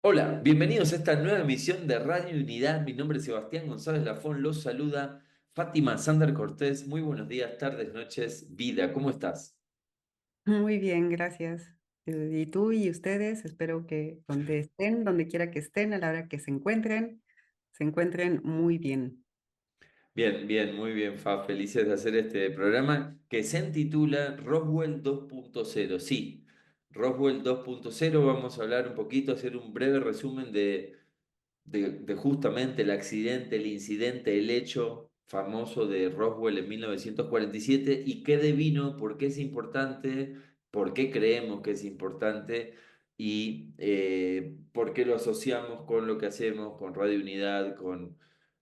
Hola, bienvenidos a esta nueva emisión de Radio Unidad. Mi nombre es Sebastián González Lafón, los saluda Fátima Sander Cortés. Muy buenos días, tardes, noches, vida. ¿Cómo estás? Muy bien, gracias. Y tú y ustedes, espero que donde estén, donde quiera que estén, a la hora que se encuentren muy bien. Bien, bien, muy bien, Fa. Felices de hacer este programa que se intitula Roswell 2.0. Sí, Roswell 2.0. Vamos a hablar un poquito, hacer un breve resumen de justamente el accidente, el incidente, el hecho famoso de Roswell en 1947 y qué devino, por qué es importante, por qué creemos que es importante y por qué lo asociamos con lo que hacemos, con Radio Unidad, con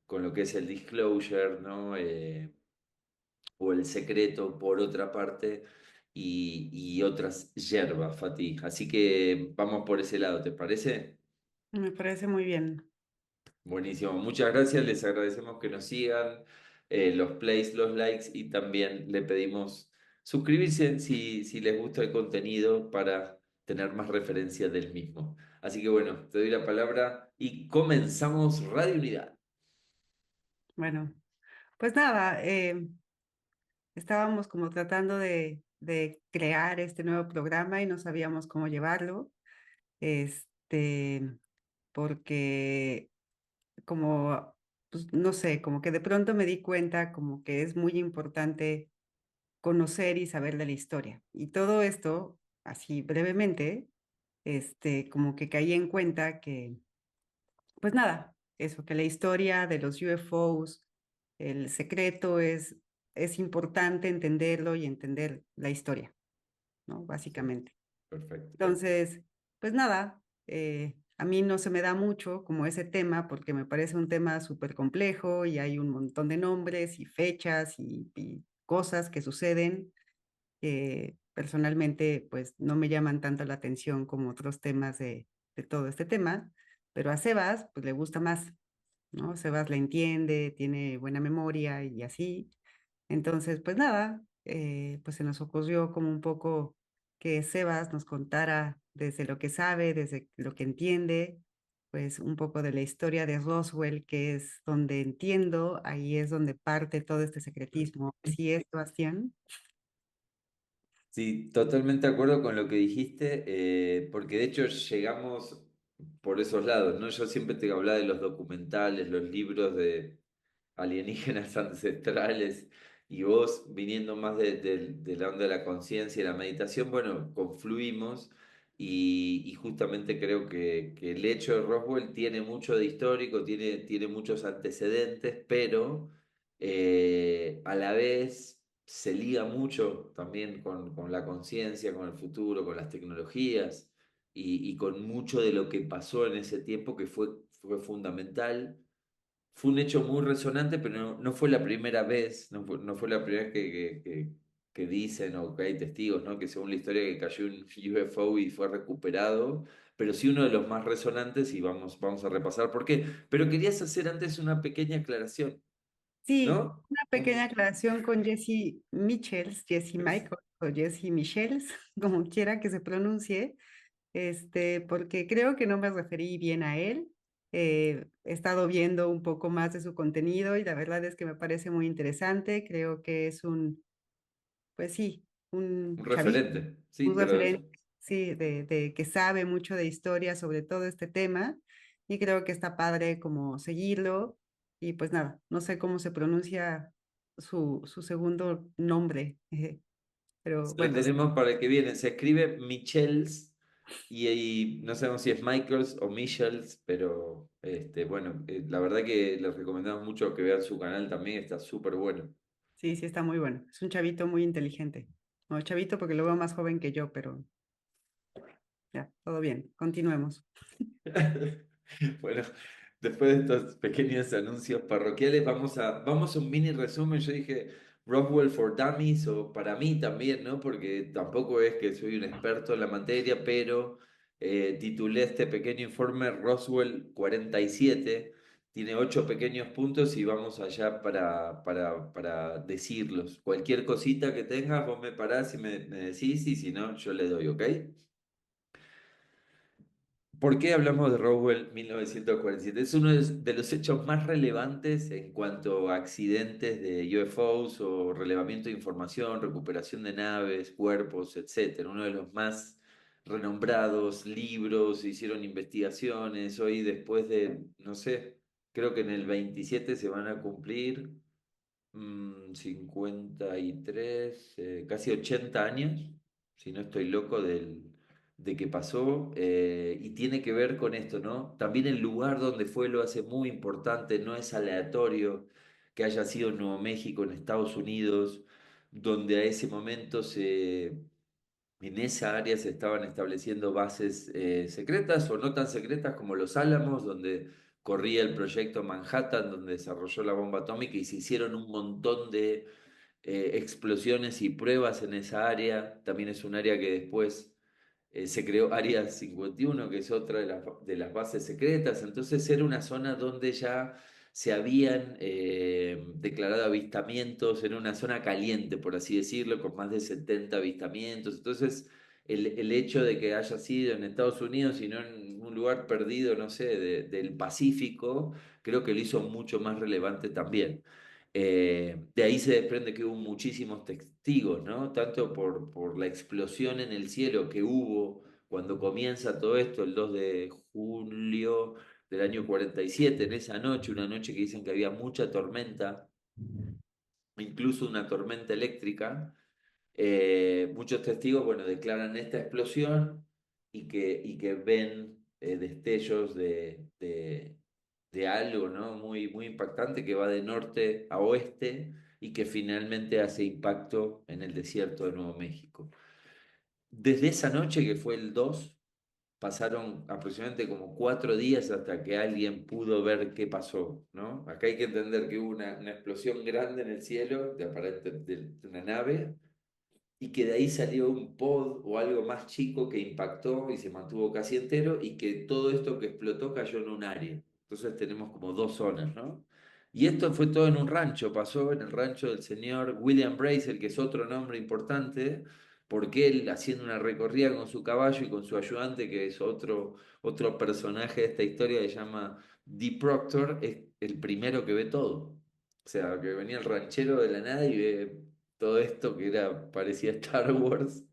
lo que es el disclosure, ¿no? O el secreto, por otra parte. Y otras yerbas, Fatih. Así que vamos por ese lado, ¿te parece? Me parece muy bien. Buenísimo, muchas gracias, les agradecemos que nos sigan, los plays, los likes y también le pedimos suscribirse si les gusta el contenido para tener más referencias del mismo. Así que bueno, te doy la palabra y comenzamos Radio Unidad. Bueno, pues nada, estábamos como tratando de crear este nuevo programa y no sabíamos cómo llevarlo, este, porque como, pues no sé, como que de pronto me di cuenta como que es muy importante conocer y saber de la historia. Y todo esto, así brevemente, como que caí en cuenta que, pues nada, eso, que la historia de los UFOs, el secreto es importante entenderlo y entender la historia, ¿no? Sí, Básicamente. perfecto. Entonces, pues nada, a mí no se me da mucho como ese tema porque me parece un tema súper complejo y hay un montón de nombres y fechas y cosas que suceden personalmente pues no me llaman tanto la atención como otros temas de todo este tema, pero a Sebas pues le gusta más, ¿no? Sebas la entiende, tiene buena memoria y así. Entonces, pues nada, pues se nos ocurrió como un poco que Sebas nos contara desde lo que sabe, desde lo que entiende, pues un poco de la historia de Roswell, que es donde entiendo, ahí es donde parte todo este secretismo. ¿Sí es, Sebastián? Sí, totalmente de acuerdo con lo que dijiste, porque de hecho llegamos por esos lados, ¿no? Yo siempre te hablaba de los documentales, los libros de alienígenas ancestrales, y vos viniendo más de la onda de la conciencia y la meditación, bueno, confluimos y justamente creo que el hecho de Roswell tiene mucho de histórico, tiene muchos antecedentes, pero a la vez se liga mucho también con la conciencia, con el futuro, con las tecnologías y con mucho de lo que pasó en ese tiempo que fue fundamental. Fue un hecho muy resonante, pero no fue la primera vez, no fue la primera vez que dicen o que hay testigos, ¿no? Que según la historia que cayó un UFO y fue recuperado, pero sí uno de los más resonantes y vamos a repasar por qué. Pero querías hacer antes una pequeña aclaración, Sí, ¿no? una pequeña aclaración con Jesse Michels, Jesse Michael o Jesse Michels, como quiera que se pronuncie, porque creo que no me referí bien a él. He estado viendo un poco más de su contenido y la verdad es que me parece muy interesante. Creo que es pues sí, Un un chavito, referente, sí, un te lo... referente, sí, de que sabe mucho de historia sobre todo este tema y creo que está padre como seguirlo y pues nada, no sé cómo se pronuncia su segundo nombre, pero Lo bueno, tenemos para el que viene. Se escribe Michels y no sabemos si es Michaels o Michels, pero bueno, la verdad que les recomendamos mucho que vean su canal también, está súper bueno. sí, sí está muy bueno. Es un chavito muy inteligente. No, chavito porque lo veo más joven que yo, pero ya, todo bien. Continuemos. Bueno, después de estos pequeños anuncios parroquiales, vamos a un mini resumen. Yo dije Roswell for Dummies o para mí también, ¿no? Porque tampoco es que soy un experto en la materia, pero titulé este pequeño informe Roswell 47. Tiene 8 pequeños puntos y vamos allá para decirlos. Cualquier cosita que tengas, vos me parás y me decís y si no, yo le doy, ¿ok? ¿Por qué hablamos de Roswell 1947? Es uno de los hechos más relevantes en cuanto a accidentes de UFOs o relevamiento de información, recuperación de naves, cuerpos, etcétera. Uno de los más renombrados libros, se hicieron investigaciones. Hoy, después de, no sé, creo que en el 27 se van a cumplir 53, casi 80 años, si no estoy loco, de que pasó, y tiene que ver con esto, ¿no? También el lugar donde fue lo hace muy importante, no es aleatorio que haya sido en Nuevo México, en Estados Unidos, donde a ese momento en esa área se estaban estableciendo bases secretas o no tan secretas como Los Álamos, donde corría el proyecto Manhattan, donde desarrolló la bomba atómica y se hicieron un montón de explosiones y pruebas en esa área. También es un área que después se creó Área 51, que es otra de las bases secretas. Entonces era una zona donde ya se habían declarado avistamientos, era una zona caliente, por así decirlo, con más de 70 avistamientos. Entonces, el hecho de que haya sido en Estados Unidos y no en un lugar perdido, no sé, del Pacífico, creo que lo hizo mucho más relevante también. De ahí se desprende que hubo muchísimos testigos, ¿no? Tanto por la explosión en el cielo que hubo cuando comienza todo esto, el 2 de julio del año 47, en esa noche, una noche que dicen que había mucha tormenta, incluso una tormenta eléctrica. Muchos testigos, bueno, declaran esta explosión y que ven destellos de algo, ¿no? Muy, muy impactante que va de norte a oeste y que finalmente hace impacto en el desierto de Nuevo México. Desde esa noche, que fue el 2, pasaron aproximadamente como 4 días hasta que alguien pudo ver qué pasó, ¿no? Acá hay que entender que hubo una explosión grande en el cielo, de una nave, y que de ahí salió un pod o algo más chico que impactó y se mantuvo casi entero, y que todo esto que explotó cayó en un área. Entonces tenemos como dos zonas, ¿no? Y esto fue todo en un rancho, pasó en el rancho del señor William Brazel, que es otro nombre importante, porque él, haciendo una recorrida con su caballo y con su ayudante, que es otro personaje de esta historia, que se llama Dee Proctor, es el primero que ve todo. O sea, que venía el ranchero de la nada y ve todo esto que parecía Star Wars.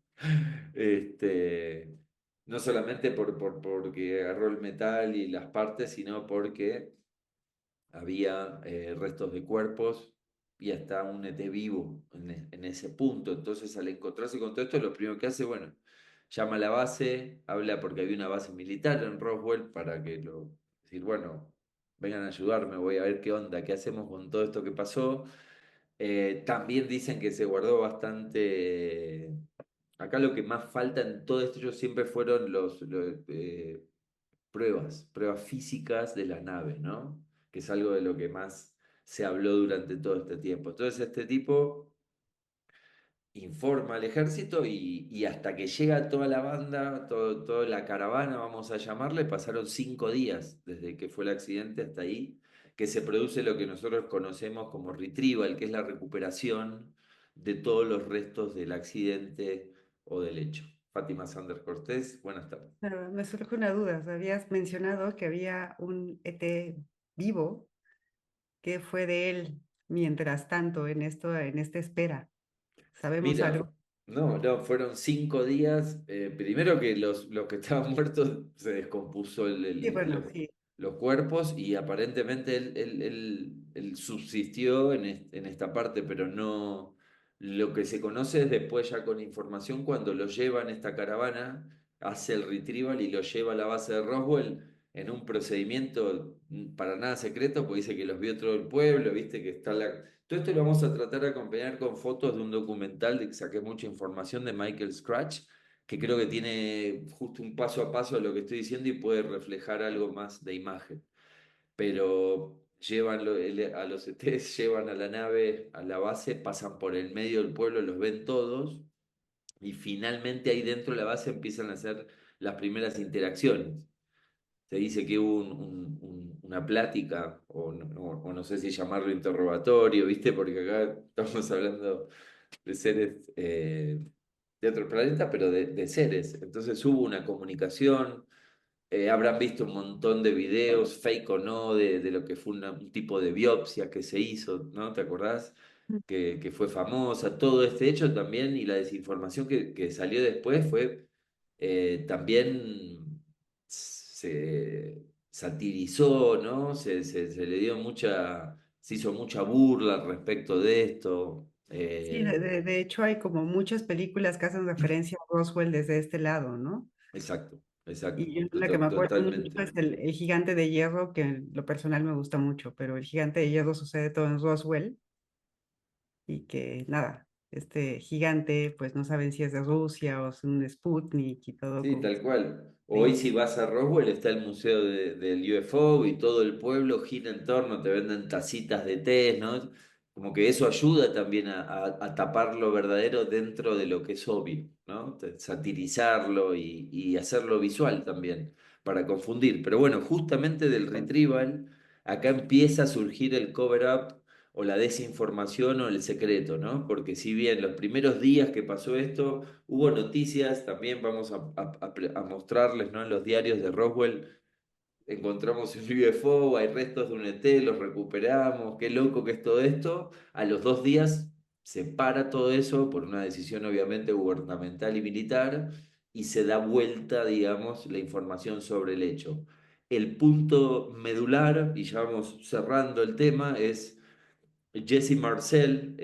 Este, no solamente porque agarró el metal y las partes, sino porque había restos de cuerpos y hasta un ET vivo en ese punto. Entonces, al encontrarse con todo esto, lo primero que hace, bueno, llama a la base, habla porque había una base militar en Roswell para decir, bueno, vengan a ayudarme, voy a ver qué onda, qué hacemos con todo esto que pasó. También dicen que se guardó bastante. Acá lo que más falta en todo esto siempre fueron pruebas físicas de la nave, ¿no? Que es algo de lo que más se habló durante todo este tiempo. Entonces este tipo informa al ejército y hasta que llega toda la banda, toda la caravana, vamos a llamarle, pasaron 5 días desde que fue el accidente hasta ahí, que se produce lo que nosotros conocemos como retrieval, que es la recuperación de todos los restos del accidente o del hecho. Fátima Sanders Cortés, buenas tardes. Pero me surge una duda. Habías mencionado que había un ET vivo. ¿Qué fue de él mientras tanto en esta espera? ¿Sabemos Mira, algo? no, fueron 5 días. Primero que los que estaban muertos se descompuso Sí, bueno, sí. los cuerpos y aparentemente él subsistió en esta parte, pero no. Lo que se conoce es después ya con información cuando lo llevan esta caravana, hace el retrieval y lo lleva a la base de Roswell en un procedimiento para nada secreto, porque dice que los vio todo el pueblo, viste que está la. Todo esto lo vamos a tratar de acompañar con fotos de un documental de que saqué mucha información de Michael Scratch, que creo que tiene justo un paso a paso de lo que estoy diciendo y puede reflejar algo más de imagen. Pero llevan a los ETs, llevan a la nave a la base, pasan por el medio del pueblo, los ven todos y finalmente ahí dentro de la base empiezan a hacer las primeras interacciones. Se dice que hubo una plática, o no sé si llamarlo interrogatorio, ¿viste? Porque acá estamos hablando de seres de otro planeta, pero de seres. Entonces hubo una comunicación, habrán visto un montón de videos, fake o no, de lo que fue un tipo de biopsia que se hizo, ¿no? ¿Te acordás? Que fue famosa, todo este hecho también y la desinformación que salió después fue también se satirizó, ¿no? Se le dio se hizo mucha burla al respecto de esto. Sí, de hecho hay como muchas películas que hacen referencia a Roswell desde este lado, ¿no? Exacto, exacto, Y yo una que me acuerdo mucho totalmente. es el Gigante de Hierro, que en lo personal me gusta mucho, pero el Gigante de Hierro sucede todo en Roswell y que nada, este gigante pues no saben si es de Rusia o es un Sputnik y todo Sí, como tal cual. Hoy ahí. si vas a Roswell está el museo del UFO y todo el pueblo gira en torno, te venden tacitas de té, ¿no? Como que eso ayuda también a tapar lo verdadero dentro de lo que es obvio, ¿no? Satirizarlo y hacerlo visual también, para confundir. Pero bueno, justamente del retrieval, acá empieza a surgir el cover-up o la desinformación o el secreto, ¿no? Porque si bien los primeros días que pasó esto hubo noticias, también vamos a mostrarles, ¿no? En los diarios de Roswell encontramos un UFO, hay restos de un ET, los recuperamos, qué loco que es todo esto. A los 2 días se para todo eso por una decisión obviamente gubernamental y militar y se da vuelta, digamos, la información sobre el hecho. El punto medular, y ya vamos cerrando el tema, es Jesse Marcel,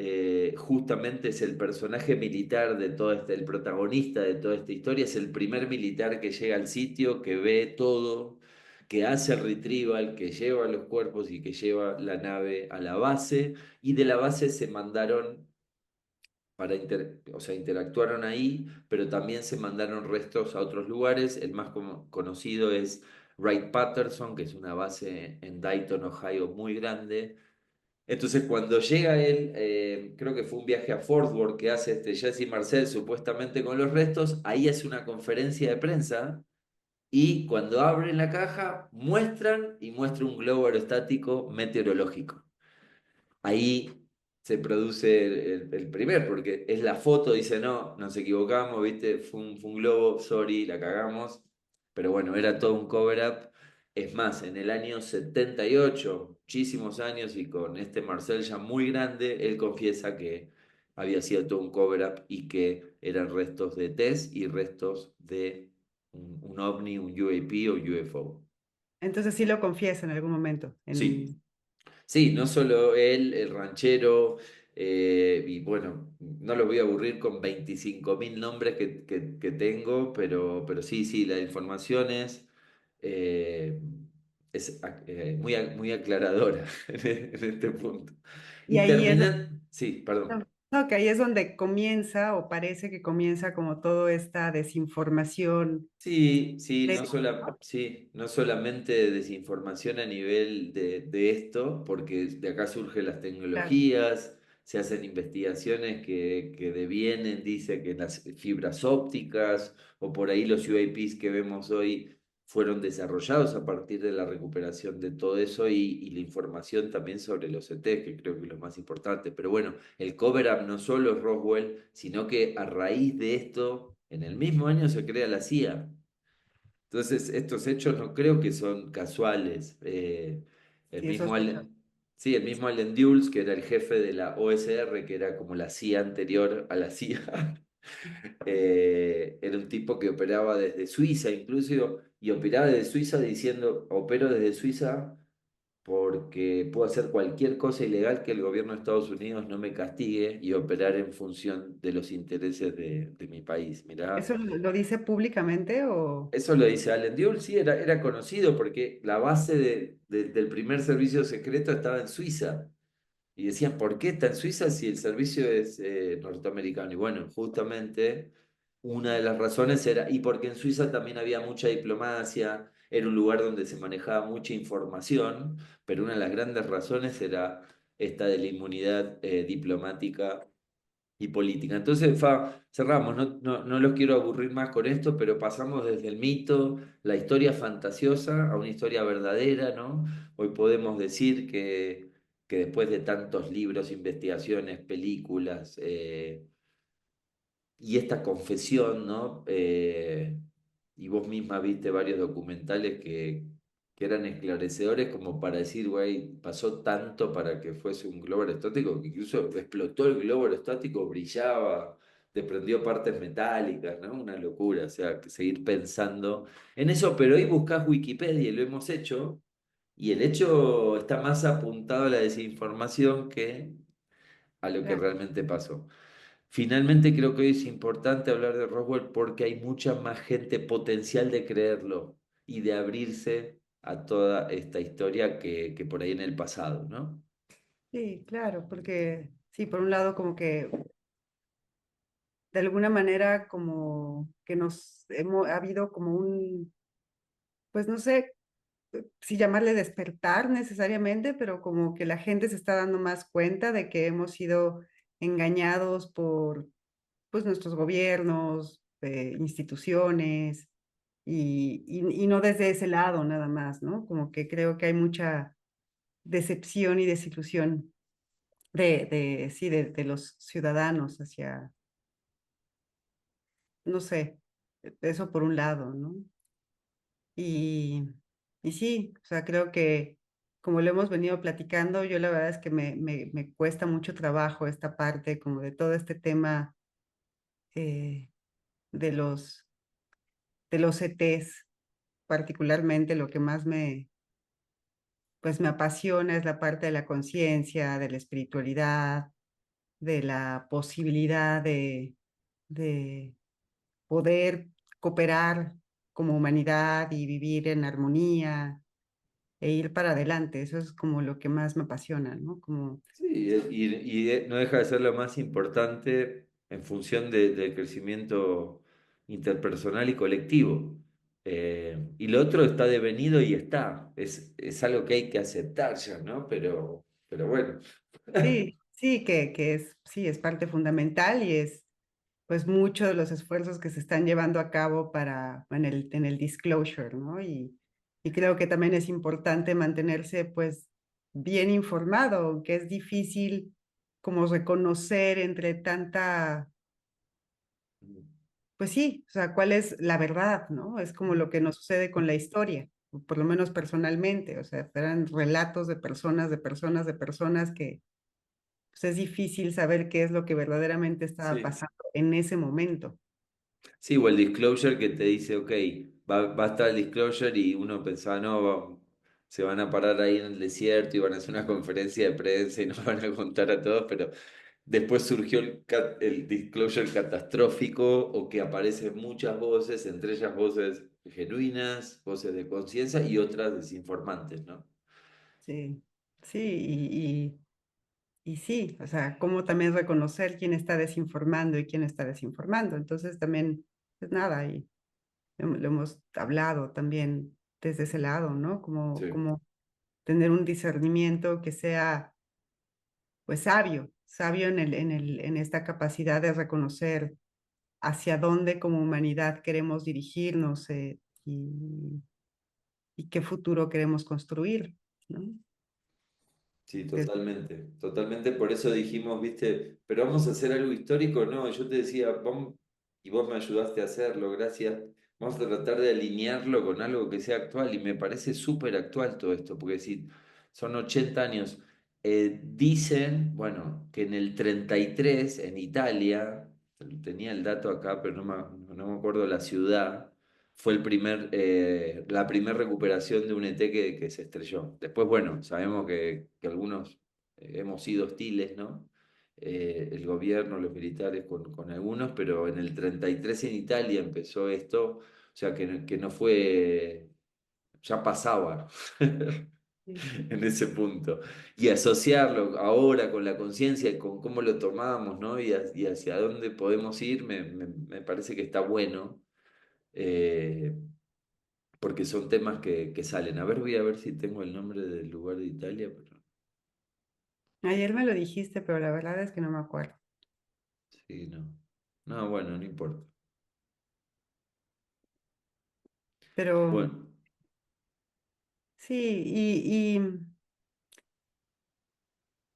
justamente es el personaje militar de todo este, el protagonista de toda esta historia, es el primer militar que llega al sitio, que ve todo, que hace el retrieval, que lleva los cuerpos y que lleva la nave a la base, y de la base se mandaron o sea, interactuaron ahí, pero también se mandaron restos a otros lugares. El más conocido es Wright-Patterson, que es una base en Dayton, Ohio, muy grande. Entonces, cuando llega él, creo que fue un viaje a Fort Worth que hace este Jesse Marcel supuestamente con los restos, ahí hace una conferencia de prensa y cuando abren la caja muestran y muestra un globo aerostático meteorológico. Ahí se produce el primer, porque es la foto, dice, no, nos equivocamos, ¿viste? Fue un globo, sorry, la cagamos. Pero bueno, era todo un cover-up. Es más, en el año 78 muchísimos años, y con este Marcel ya muy grande, él confiesa que había sido todo un cover-up y que eran restos de test y restos de un ovni, un UAP o UFO. Entonces sí lo confiesa en algún momento. Sí, sí, no solo él, el ranchero, y bueno, no los voy a aburrir con 25.000 nombres que tengo, pero sí, sí, la información eh, es muy aclaradora en este punto. Y Y ahí es, sí, perdón. no, que ahí es donde comienza o parece que comienza como toda esta desinformación. Sí, sí, De- sí, no solamente desinformación a nivel de esto, porque de acá surgen las claro. tecnologías, se hacen investigaciones que devienen, dice que las fibras ópticas o por ahí los UAPs que vemos hoy fueron desarrollados a partir de la recuperación de todo eso y la información también sobre los ET, que creo que es lo más importante. Pero bueno, el cover-up no solo es Roswell, sino que a raíz de esto, en el mismo año se crea la CIA. Entonces, estos hechos no creo que son casuales. El Sí, mismo sospechoso. sí, el mismo Allen Dulles, que era el jefe de la OSR, que era como la CIA anterior a la CIA, era un tipo que operaba desde Suiza, incluso, y operaba desde Suiza diciendo, opero desde Suiza porque puedo hacer cualquier cosa ilegal que el gobierno de Estados Unidos no me castigue y operar en función de los intereses de mi país. Mirá. ¿Eso lo dice públicamente o...? Eso lo dice Allen Dulles, sí, era conocido porque la base del primer servicio secreto estaba en Suiza. Y decían, ¿por qué está en Suiza si el servicio es norteamericano? Y bueno, justamente una de las razones era, y porque en Suiza también había mucha diplomacia, era un lugar donde se manejaba mucha información, pero una de las grandes razones era esta de la inmunidad diplomática y política. Entonces, cerramos, no los quiero aburrir más con esto, pero pasamos desde el mito, la historia fantasiosa, a una historia verdadera, ¿no? Hoy podemos decir que después de tantos libros, investigaciones, películas, y esta confesión, ¿no? y vos misma viste varios documentales que eran esclarecedores como para decir, güey, pasó tanto para que fuese un globo aerostático, que incluso explotó el globo aerostático, brillaba, desprendió partes metálicas, ¿no? Una locura, o sea, que seguir pensando en eso, pero hoy buscás Wikipedia y lo hemos hecho, y el hecho está más apuntado a la desinformación que a lo que Claro. realmente pasó. Finalmente creo que hoy es importante hablar de Roswell porque hay mucha más gente potencial de creerlo y de abrirse a toda esta historia que por ahí en el pasado, ¿no? Sí, claro, porque sí, por un lado como que de alguna manera como que ha habido como un, pues no sé si llamarle despertar necesariamente, pero como que la gente se está dando más cuenta de que hemos sido engañados por pues nuestros gobiernos, instituciones, y no desde ese lado nada más, ¿no? Como que creo que hay mucha decepción y desilusión sí, de los ciudadanos hacia, no sé, eso por un lado, ¿no? Y, y sí, o sea, creo que como lo hemos venido platicando, yo la verdad es que me cuesta mucho trabajo esta parte como de todo este tema eh, de de los ETs, particularmente lo que más pues me apasiona es la parte de la conciencia, de la espiritualidad, de la posibilidad de poder cooperar como humanidad y vivir en armonía e ir para adelante. Eso es como lo que más me apasiona, ¿no? Como, Sí, y no deja de ser lo más importante en función del crecimiento interpersonal y colectivo. Y lo otro está devenido y está. Es algo que hay que aceptar ya, ¿no? Pero bueno. sí, sí, sí, es parte fundamental y es pues mucho de los esfuerzos que se están llevando a cabo en el disclosure, ¿no? Y creo que también es importante mantenerse pues bien informado, que es difícil como reconocer entre tanta, pues sí, o sea, cuál es la verdad, ¿no? Es como lo que nos sucede con la historia, por lo menos personalmente, o sea, eran relatos de personas, de personas, de personas que pues, es difícil saber qué es lo que verdaderamente estaba Sí. pasando en ese momento. Sí, o el disclosure que te dice, ok, va a estar el disclosure y uno pensaba, no, se van a parar ahí en el desierto y van a hacer una conferencia de prensa y nos van a contar a todos, pero después surgió el disclosure catastrófico o que aparecen muchas voces, entre ellas voces genuinas, voces de conciencia y otras desinformantes, ¿no? Sí, sí, y sí, o sea, cómo también reconocer quién está desinformando y quién está desinformando. Entonces también, pues nada, y lo hemos hablado también desde ese lado, ¿no? Sí. Como tener un discernimiento que sea, pues sabio, sabio en esta capacidad de reconocer hacia dónde como humanidad queremos dirigirnos y qué futuro queremos construir, ¿no? Sí, Des- totalmente, totalmente. Por eso dijimos, viste, pero vamos a hacer algo histórico, no, yo te decía, vamos, y vos me ayudaste a hacerlo, gracias. Vamos a tratar de alinearlo con algo que sea actual y me parece súper actual todo esto, porque si son 80 años, dicen, bueno, que en el 33 en Italia, tenía el dato acá, pero no me acuerdo la ciudad fue la primera recuperación de un ET que se estrelló. Después, bueno, sabemos que algunos hemos sido hostiles, ¿no? El gobierno, los militares con algunos, pero en el 33 en Italia empezó esto, o sea que no fue, ya pasaba Sí. en ese punto. Y asociarlo ahora con la conciencia y con cómo lo tomamos, ¿no? Y hacia dónde podemos ir, me parece que está bueno. Eh, porque son temas que salen. A ver, voy a ver si tengo el nombre del lugar de Italia, pero Ayer me lo dijiste, pero la verdad es que no me acuerdo. sí, no. No, bueno, no importa. Pero Bueno, sí,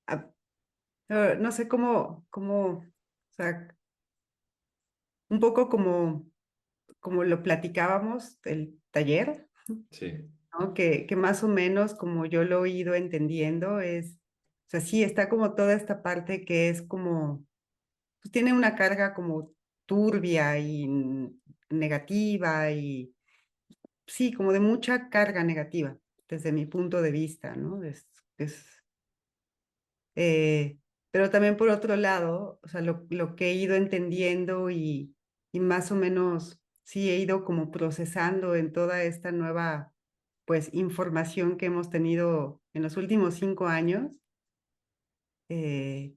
ah, no sé o sea, un poco como como lo platicábamos el taller, Sí, ¿no? Que más o menos como yo lo he ido entendiendo es, o sea, sí, está como toda esta parte que es como, pues tiene una carga como turbia y negativa y sí, como de mucha carga negativa, desde mi punto de vista, ¿no? Es, eh, pero también por otro lado, o sea, lo que he ido entendiendo y más o menos sí he ido como procesando en toda esta nueva, pues, información que hemos tenido en los últimos 5 años, eh,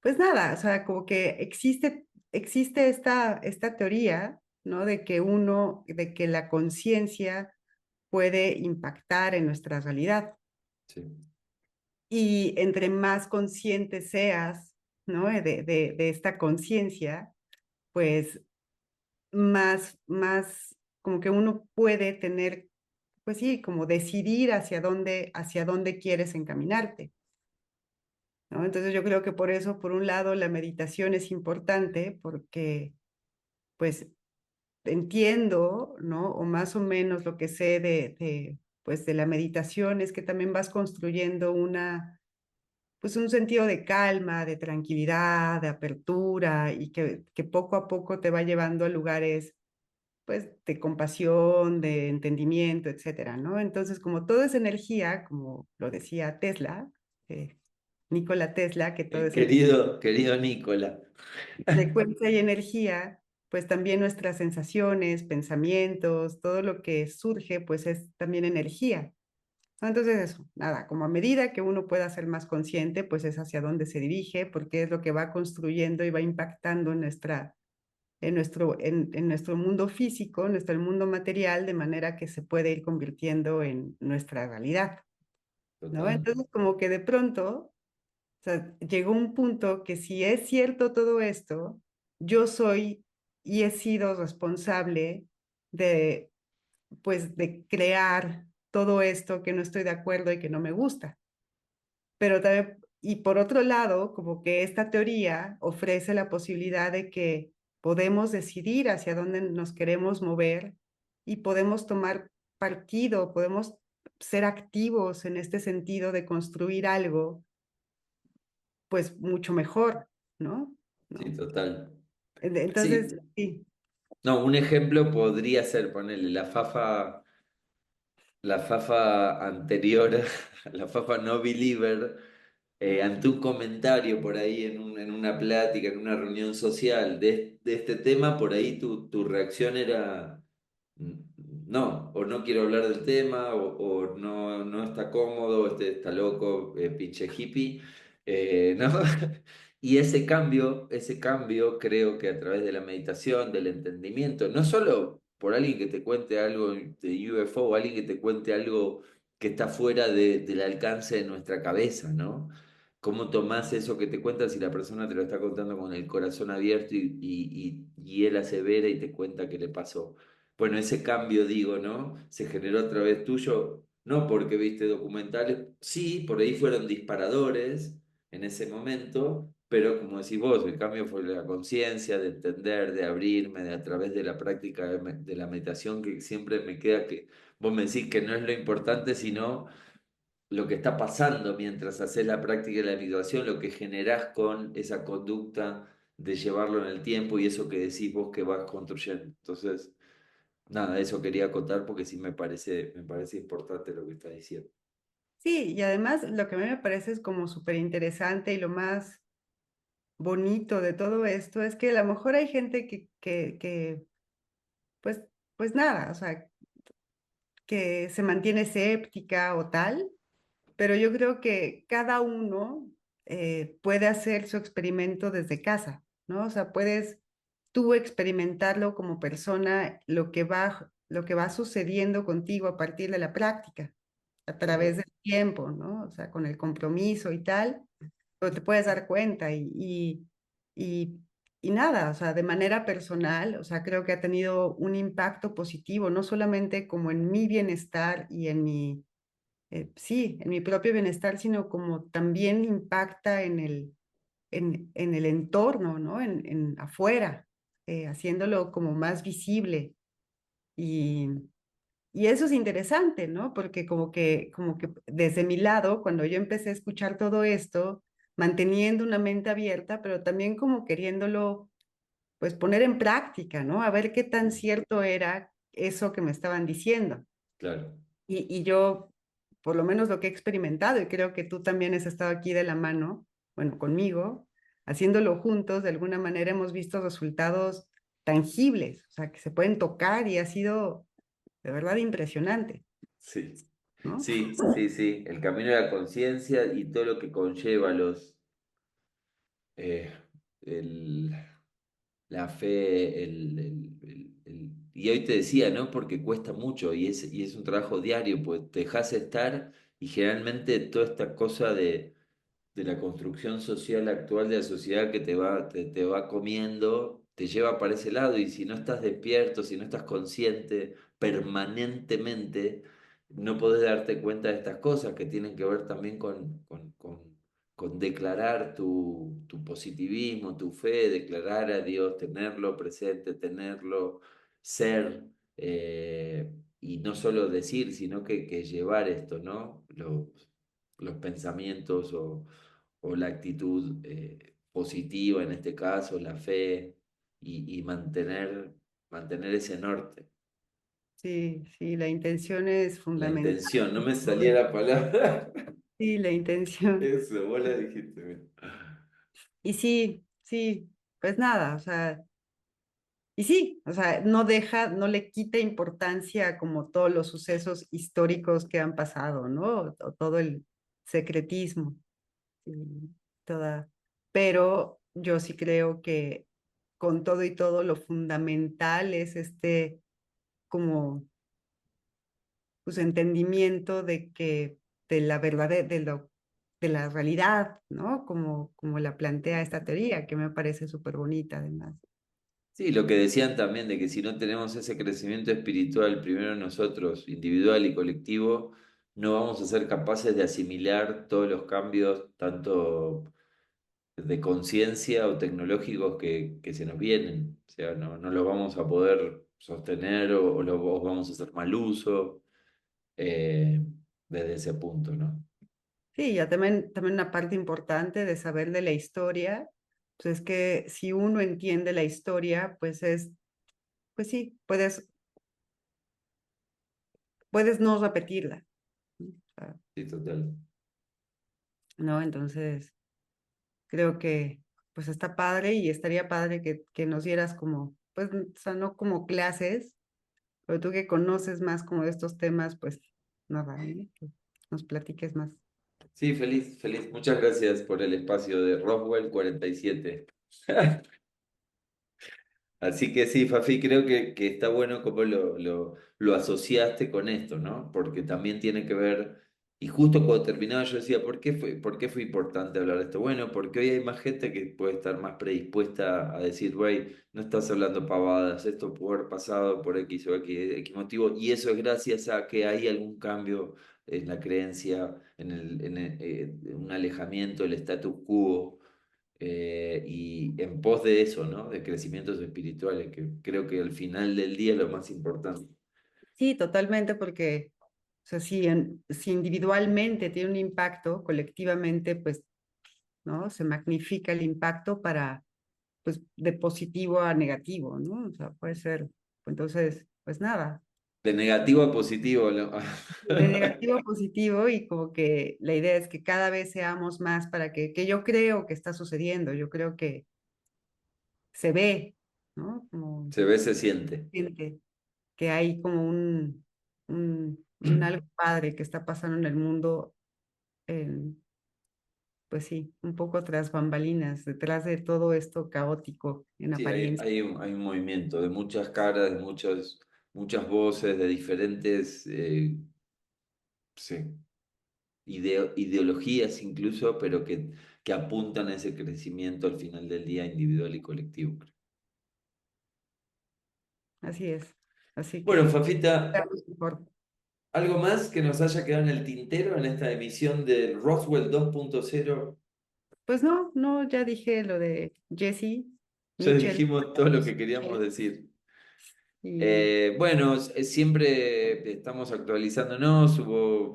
pues nada, o sea, como que existe esta teoría, ¿no? De que la conciencia puede impactar en nuestra realidad. sí, Y entre más consciente seas, ¿no? De esta conciencia, pues más como que uno puede tener, pues sí, como decidir hacia dónde quieres encaminarte, ¿no? Entonces yo creo que por eso, por un lado, la meditación es importante porque, pues, entiendo, ¿no? O más o menos lo que sé pues, de la meditación es que también vas construyendo pues un sentido de calma, de tranquilidad, de apertura y que poco a poco te va llevando a lugares pues de compasión, de entendimiento, etcétera, ¿no? Entonces, como todo es energía, como lo decía Tesla, eh, Nikola Tesla, que todo es Querido Nicola. frecuencia y energía, pues también nuestras sensaciones, pensamientos, todo lo que surge, pues es también energía. Entonces eso, nada, como a medida que uno pueda ser más consciente, pues es hacia dónde se dirige, porque es lo que va construyendo y va impactando en nuestro mundo físico, en nuestro mundo material, de manera que se puede ir convirtiendo en nuestra realidad, ¿no? Total. Entonces como que de pronto, o sea, llegó un punto que si es cierto todo esto, yo soy y he sido responsable de, pues, de crear todo esto que no estoy de acuerdo y que no me gusta. Pero también, y por otro lado, como que esta teoría ofrece la posibilidad de que podemos decidir hacia dónde nos queremos mover y podemos tomar partido, podemos ser activos en este sentido de construir algo, pues mucho mejor, ¿no? Sí, ¿No? total. Entonces, Sí, sí. no, un ejemplo podría ser ponerle la Fafa anterior, la Fafa no believer, ante un comentario por ahí en una plática, en una reunión social de este tema, por ahí tu reacción era no, o no quiero hablar del tema, o no, no está cómodo, este está loco, pinche hippie, ¿no? Y ese cambio creo que a través de la meditación, del entendimiento, no solo por alguien que te cuente algo de UFO o alguien que te cuente algo que está fuera del alcance de nuestra cabeza, ¿no? ¿Cómo tomás eso que te cuentan si la persona te lo está contando con el corazón abierto y él asevera y te cuenta qué le pasó? Bueno, ese cambio, digo, ¿no? Se generó a través tuyo, no porque viste documentales, sí, por ahí fueron disparadores en ese momento, pero como decís vos, el cambio fue la conciencia, de entender, de abrirme, de a través de la práctica de la meditación, que siempre me queda que vos me decís que no es lo importante, sino lo que está pasando mientras haces la práctica de la meditación, lo que generás con esa conducta de llevarlo en el tiempo y eso que decís vos que vas construyendo. Entonces, nada, eso quería acotar porque sí me parece importante lo que estás diciendo. Sí, y además lo que a mí me parece es como súper interesante y lo más bonito de todo esto es que a lo mejor hay gente pues, pues nada, o sea, que se mantiene escéptica o tal, pero yo creo que cada uno puede hacer su experimento desde casa, ¿no? O sea, puedes tú experimentarlo como persona, lo que va sucediendo contigo a partir de la práctica, a través Total. del tiempo, ¿no? O sea, con el compromiso y tal, pero te puedes dar cuenta y, y nada, o sea, de manera personal, o sea, creo que ha tenido un impacto positivo, no solamente como en mi bienestar y en sí, en mi propio bienestar, sino como también impacta en el entorno, ¿no? En afuera. haciéndolo como más visible. Y, y eso es interesante, ¿no? Porque como que desde mi lado, cuando yo empecé a escuchar todo esto, manteniendo una mente abierta, pero también como queriéndolo, pues poner en práctica, ¿no? A ver qué tan cierto era eso que me estaban diciendo. Claro, Y yo, por lo menos lo que he experimentado, y creo que tú también has estado aquí de la mano, bueno, conmigo, haciéndolo juntos, de alguna manera hemos visto resultados tangibles, o sea, que se pueden tocar y ha sido de verdad impresionante, sí. ¿no? Sí, sí, sí. El camino de la conciencia y todo lo que conlleva eh, el, la fe, y hoy te decía, ¿no? Porque cuesta mucho y es un trabajo diario, pues te dejas estar y generalmente toda esta cosa de la construcción social actual de la sociedad que te va comiendo, te lleva para ese lado y si no estás despierto, si no estás consciente permanentemente, no podés darte cuenta de estas cosas que tienen que ver también con declarar tu positivismo, tu fe, declarar a Dios, tenerlo presente, tenerlo, ser. Y no solo decir, sino que llevar esto, ¿no? Los pensamientos o la actitud positiva en este caso, la fe y mantener ese norte. Sí, sí, la intención es La fundamental. intención, no me salía la palabra. Sí, la intención. Eso, vos la dijiste bien. Y sí, sí, pues nada, o sea, y sí, o sea, no deja, no le quita importancia como todos los sucesos históricos que han pasado, ¿no? O todo el secretismo, y toda. Pero yo sí creo que con todo y todo lo fundamental es este como pues entendimiento de que de la verdad de la realidad, ¿no? Como la plantea esta teoría, que me parece súper bonita además. Sí, lo que decían también de que si no tenemos ese crecimiento espiritual, primero nosotros, individual y colectivo, no vamos a ser capaces de asimilar todos los cambios, tanto de conciencia o tecnológicos que se nos vienen. O sea, no los vamos a poder sostener o los vamos a hacer mal uso eh, desde ese punto, ¿no? Sí, ya también una parte importante de saber de la historia, pues es que si uno entiende la historia, pues sí, puedes no repetirla, ¿no? O sea, Sí, total. ¿no? Entonces, creo que pues está padre y estaría padre que nos dieras como, pues, o sea, no como clases, pero tú que conoces más como de estos temas, pues nada, ¿no? Que nos platiques más. Sí, feliz, feliz. Muchas gracias por el espacio de Roswell 47. Así que sí, Fafi, creo que está bueno cómo lo asociaste con esto, ¿no? Porque también tiene que ver, y justo cuando terminaba yo decía, por qué fue importante hablar de esto? Bueno, porque hoy hay más gente que puede estar más predispuesta a decir, güey, no estás hablando pavadas, esto puede haber pasado por X o X motivo, y eso es gracias a que hay algún cambio en la creencia, un alejamiento del status quo y en pos de eso, ¿no? De crecimientos espirituales, que creo que al final del día es lo más importante. Sí, totalmente, porque, o sea, si individualmente tiene un impacto, colectivamente, pues, ¿no? Se magnifica el impacto para, pues, de positivo a negativo, ¿no? O sea, puede ser, entonces, pues nada, De negativo a positivo, ¿no? de negativo a positivo y como que la idea es que cada vez seamos más para que yo creo que está sucediendo, yo creo que se ve, ¿no? Como Se ve, se siente. siente que hay como un algo padre que está pasando en el mundo, en, pues sí, un poco tras bambalinas, detrás de todo esto caótico en Sí, apariencia. hay un movimiento de muchas caras, de muchas voces, de diferentes sí, ideologías incluso, pero que apuntan a ese crecimiento al final del día individual y colectivo. Así es. Así Bueno, que, Fafita, estamos mejor. ¿algo más que nos haya quedado en el tintero en esta emisión del Roswell 2.0? Pues no, no, ya dije lo de Jessie, Ya Mitchell. dijimos todo lo que queríamos decir. Y Bueno, siempre estamos actualizándonos. Hubo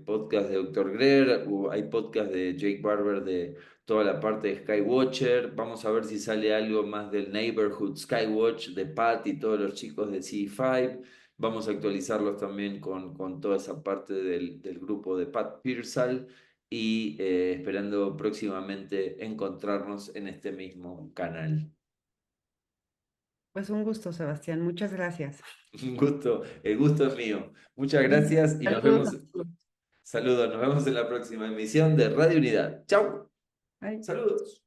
podcast de Dr. Greer, hay podcast de Jake Barber de toda la parte de Skywatcher. Vamos a ver si sale algo más del Neighborhood Skywatch de Pat y todos los chicos de C5. Vamos a actualizarlos también con toda esa parte del grupo de Pat Pearsall y esperando próximamente encontrarnos en este mismo canal. pues un gusto, Sebastián. Muchas gracias. Un gusto, el gusto es mío. Muchas Y gracias y nos saludos a vemos. todos. Saludos, nos vemos en la próxima emisión de Radio Unidad. Chau, Bye. saludos.